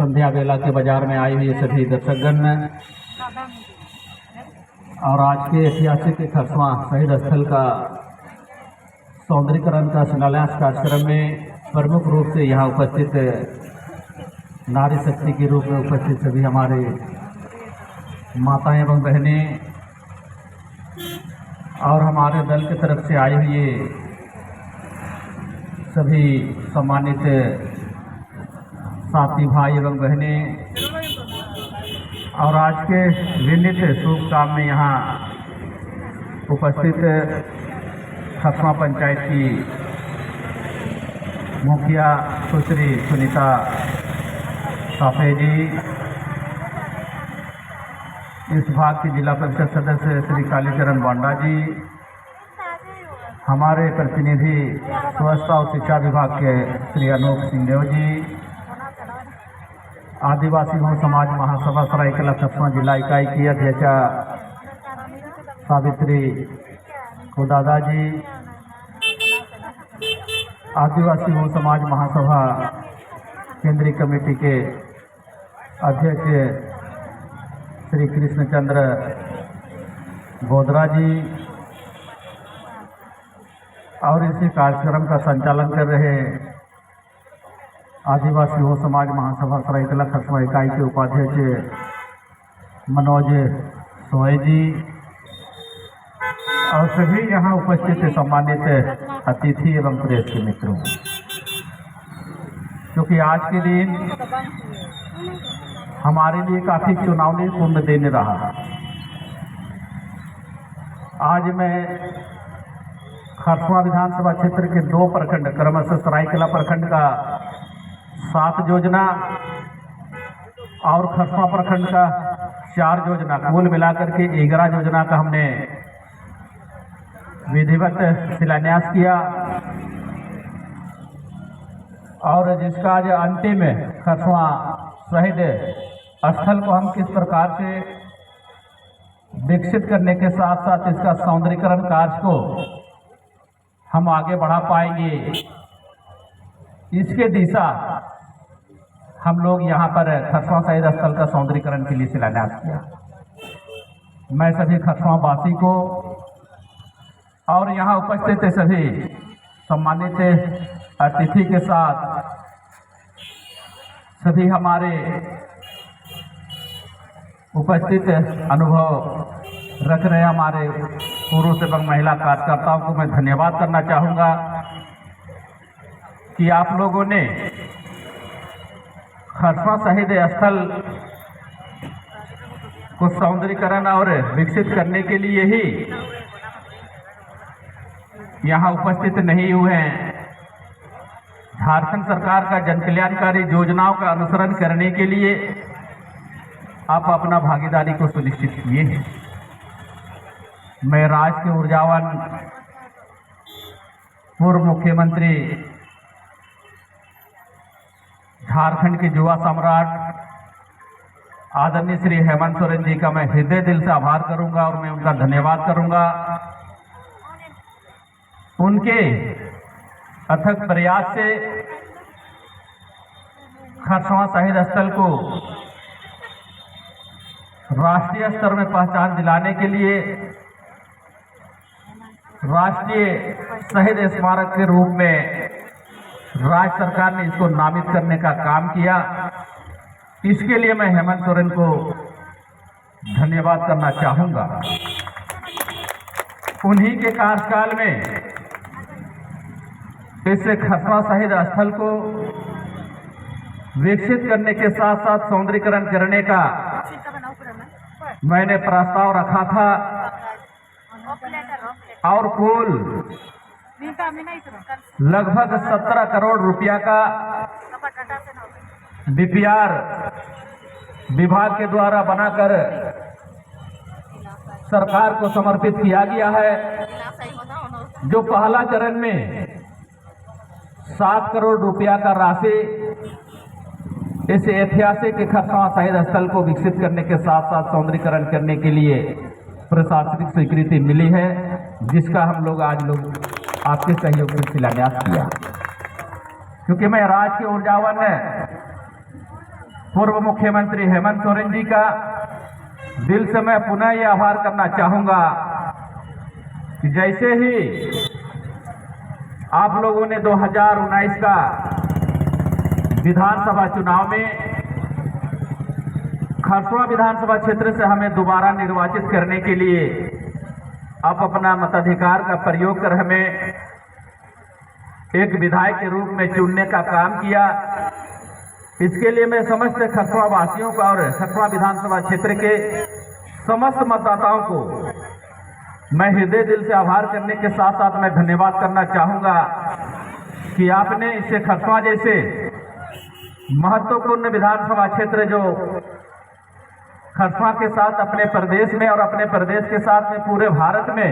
संध्या बेला के बाजार में आई हुई सभी दर्शकगण और आज के ऐतिहासिक खरसवां शहीद स्थल का सौंदर्यीकरण का शिलान्यास कार्यक्रम में प्रमुख रूप से यहाँ उपस्थित नारी शक्ति के रूप में उपस्थित सभी हमारे माताएं एवं बहनें और हमारे दल की तरफ से आए हुए सभी सम्मानित साथी भाई एवं बहनें और आज के विनित शुभ काम में यहाँ उपस्थित खरसवां पंचायत की मुखिया सुश्री सुनीता साफे जी, इस भाग की जिला परिषद सदस्य श्री कालीचरण बांडा जी, हमारे प्रतिनिधि स्वच्छता और शिक्षा विभाग के श्री अनूप सिंहदेव जी, आदिवासी बहु समाज महासभा सरायकेला खरसवां जिला इकाई की अध्यक्षा सावित्री दादा जी, आदिवासी बहु समाज महासभा केंद्रीय कमेटी के अध्यक्ष श्री कृष्णचंद्र गोदरा जी और इसी कार्यक्रम का संचालन कर रहे आदिवासी बहु समाज महासभा सरायकेला खरसवां इकाई के उपाध्यक्ष मनोज सोए जी और सभी यहाँ उपस्थित सम्मानित अतिथि एवं प्रेस के मित्रों, क्योंकि आज के दिन हमारे लिए काफी चुनावी पूर्ण दिन रहा। आज मैं खरसवां विधानसभा क्षेत्र के 2 प्रखंड क्रमशः सरायकेला प्रखंड का 7 योजना और खरसवां प्रखंड का 4 योजना, कुल मिलाकर के 11 योजना का हमने विधिवत शिलान्यास किया और जिसका आज अंतिम खरसवां शहीद स्थल को हम किस प्रकार से विकसित करने के साथ साथ इसका सौंदर्यीकरण कार्य को हम आगे बढ़ा पाएंगे, इसके दिशा हम लोग यहाँ पर खरसवां शहीद स्थल का सौंदर्यीकरण के लिए शिलान्यास किया। मैं सभी खरसवां वासी को और यहाँ उपस्थित सभी सम्मानित अतिथि के साथ सभी हमारे उपस्थित अनुभव रख रहे हमारे पुरुष एवं महिला कार्यकर्ताओं को मैं धन्यवाद करना चाहूँगा कि आप लोगों ने खरसवां शहीद स्थल को सौंदर्यीकरण और विकसित करने के लिए ही यहाँ उपस्थित नहीं हुए हैं। झारखंड सरकार का जन कल्याणकारी योजनाओं का अनुसरण करने के लिए आप अपना भागीदारी को सुनिश्चित किए हैं। मैं राज्य के ऊर्जावान पूर्व मुख्यमंत्री झारखंड के युवा सम्राट आदरणीय श्री हेमंत सोरेन जी का मैं हृदय दिल से आभार करूंगा और मैं उनका धन्यवाद करूंगा। उनके अथक प्रयास से खरसवां शहीद स्थल को राष्ट्रीय स्तर में पहचान दिलाने के लिए राष्ट्रीय शहीद स्मारक के रूप में राज्य सरकार ने इसको नामित करने का काम किया। इसके लिए मैं हेमंत सोरेन को धन्यवाद करना चाहूँगा। उन्हीं के कार्यकाल में इस खरसवां शहीद स्थल को विकसित करने के साथ साथ सौंदर्यीकरण करने का मैंने प्रस्ताव रखा था और कुल लगभग 17 करोड़ रुपया का डीपीआर विभाग के द्वारा बनाकर सरकार को समर्पित किया गया है, जो पहला चरण में 7 करोड़ रुपया का राशि इस ऐतिहासिक खरसवां शहीद स्थल को विकसित करने के साथ साथ सौंदर्यीकरण करने के लिए प्रशासनिक स्वीकृति मिली है, जिसका हम लोग आज आपके सहयोग से शिलान्यास किया। क्योंकि मैं राज्य के ऊर्जावान पूर्व मुख्यमंत्री हेमंत सोरेन जी का दिल से मैं पुनः ये आभार करना चाहूँगा कि जैसे ही आप लोगों ने 2019 का विधानसभा चुनाव में खरसुआ विधानसभा क्षेत्र से हमें दोबारा निर्वाचित करने के लिए आप अपना मताधिकार का प्रयोग कर हमें एक विधायक के रूप में चुनने का काम किया। इसके लिए मैं समस्त खरसुआ वासियों का और खरसुआ विधानसभा क्षेत्र के समस्त मतदाताओं को मैं हृदय दिल से आभार करने के साथ साथ मैं धन्यवाद करना चाहूँगा कि आपने इसे खरसुआ जैसे महत्वपूर्ण विधानसभा क्षेत्र जो खरसुआ के साथ अपने प्रदेश में और अपने प्रदेश के साथ में पूरे भारत में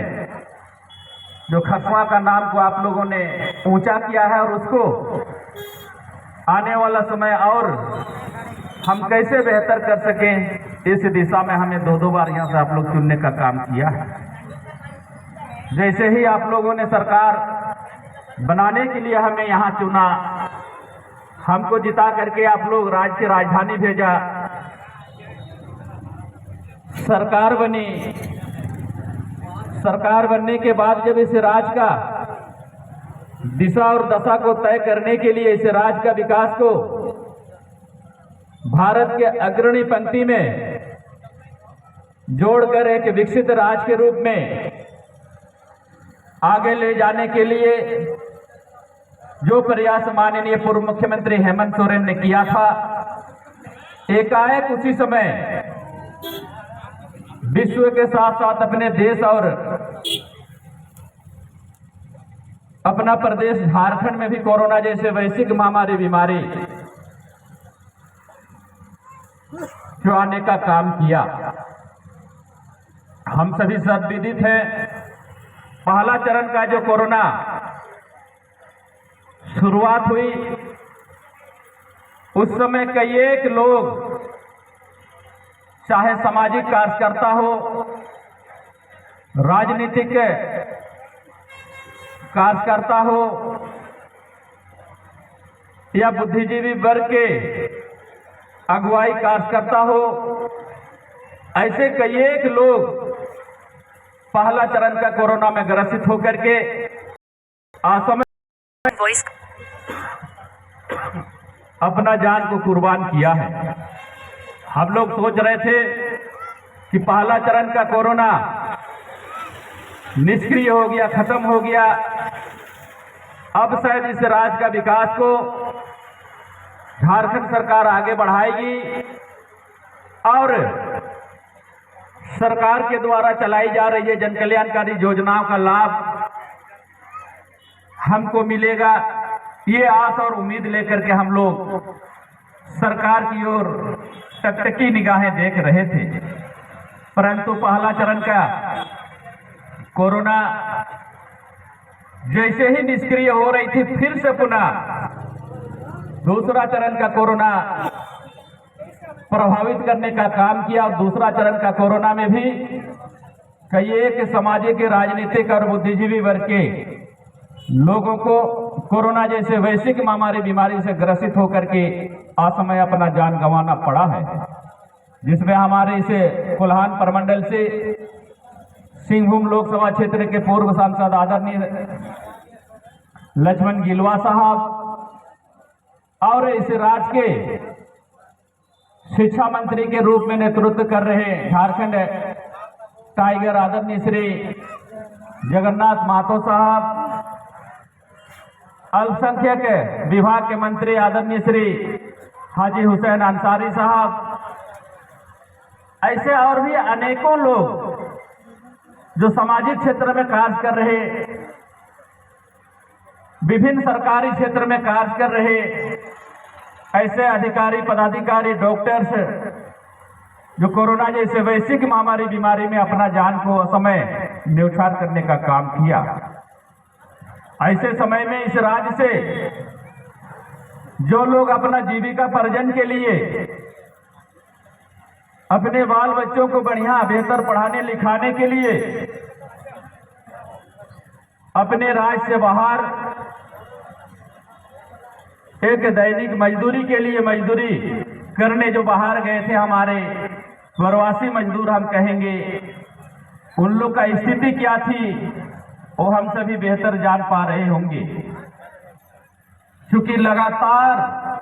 जो खरसुआ का नाम को आप लोगों ने ऊंचा किया है और उसको आने वाला समय और हम कैसे बेहतर कर सकें इस दिशा में हमें दो बार यहाँ से आप लोग चुनने का काम किया है। जैसे ही आप लोगों ने सरकार बनाने के लिए हमें यहाँ चुना, हमको जिता करके आप लोग राज्य की राजधानी भेजा, सरकार बनी। सरकार बनने के बाद जब इस राज्य का दिशा और दशा को तय करने के लिए इस राज्य का विकास को भारत के अग्रणी पंक्ति में जोड़कर एक विकसित राज्य के रूप में आगे ले जाने के लिए जो प्रयास माननीय पूर्व मुख्यमंत्री हेमंत सोरेन ने किया था, एकाएक उसी समय विश्व के साथ साथ अपने देश और अपना प्रदेश झारखंड में भी कोरोना जैसे वैश्विक महामारी बीमारी आने का काम किया। हम सभी सब विदित हैं, पहला चरण का जो कोरोना शुरुआत हुई उस समय कई एक लोग, चाहे सामाजिक कार्यकर्ता हो, राजनीतिक कार्यकर्ता हो या बुद्धिजीवी वर्ग के अगुवाई कार्यकर्ता हो, ऐसे कई एक लोग पहला चरण का कोरोना में ग्रसित होकर के असमय अपना जान को कुर्बान किया है। हम लोग सोच रहे थे कि पहला चरण का कोरोना निष्क्रिय हो गया, खत्म हो गया, अब शायद इस राज्य का विकास को झारखंड सरकार आगे बढ़ाएगी और सरकार के द्वारा चलाई जा रही है जन कल्याणकारी योजनाओं का लाभ हमको मिलेगा। ये आस और उम्मीद लेकर के हम लोग सरकार की ओर टकटकी निगाहें देख रहे थे, परंतु पहला चरण का कोरोना जैसे ही निष्क्रिय हो रही थी, फिर से पुनः दूसरा चरण का कोरोना प्रभावित करने का काम किया और दूसरा चरण का कोरोना में भी कई एक सामाजिक, राजनीतिक और बुद्धिजीवी वर्ग के लोगों को कोरोना जैसे वैश्विक महामारी बीमारी से ग्रसित होकर के असमय अपना जान गंवाना पड़ा है, जिसमें हमारे इसे कोल्हान प्रमंडल से सिंहभूम लोकसभा क्षेत्र के पूर्व सांसद आदरणीय लक्ष्मण गिलवा साहब और इस राज्य के शिक्षा मंत्री के रूप में नेतृत्व कर रहे झारखंड टाइगर आदरणीय श्री जगन्नाथ महतो साहब, अल्पसंख्यक विभाग के मंत्री आदरणीय श्री हाजी हुसैन अंसारी साहब, ऐसे और भी अनेकों लोग जो सामाजिक क्षेत्र में कार्य कर रहे, विभिन्न सरकारी क्षेत्र में कार्य कर रहे, ऐसे अधिकारी, पदाधिकारी, डॉक्टर्स जो कोरोना जैसे वैश्विक महामारी बीमारी में अपना जान को असमय न्यौछावर करने का काम किया। ऐसे समय में इस राज्य से जो लोग अपना जीविका पर्जन के लिए अपने बाल बच्चों को बढ़िया बेहतर पढ़ाने लिखाने के लिए अपने राज्य से बाहर एक दैनिक मजदूरी के लिए मजदूरी करने जो बाहर गए थे हमारे प्रवासी मजदूर हम कहेंगे, उन लोग का स्थिति क्या थी वो हम सभी बेहतर जान पा रहे होंगे। क्योंकि लगातार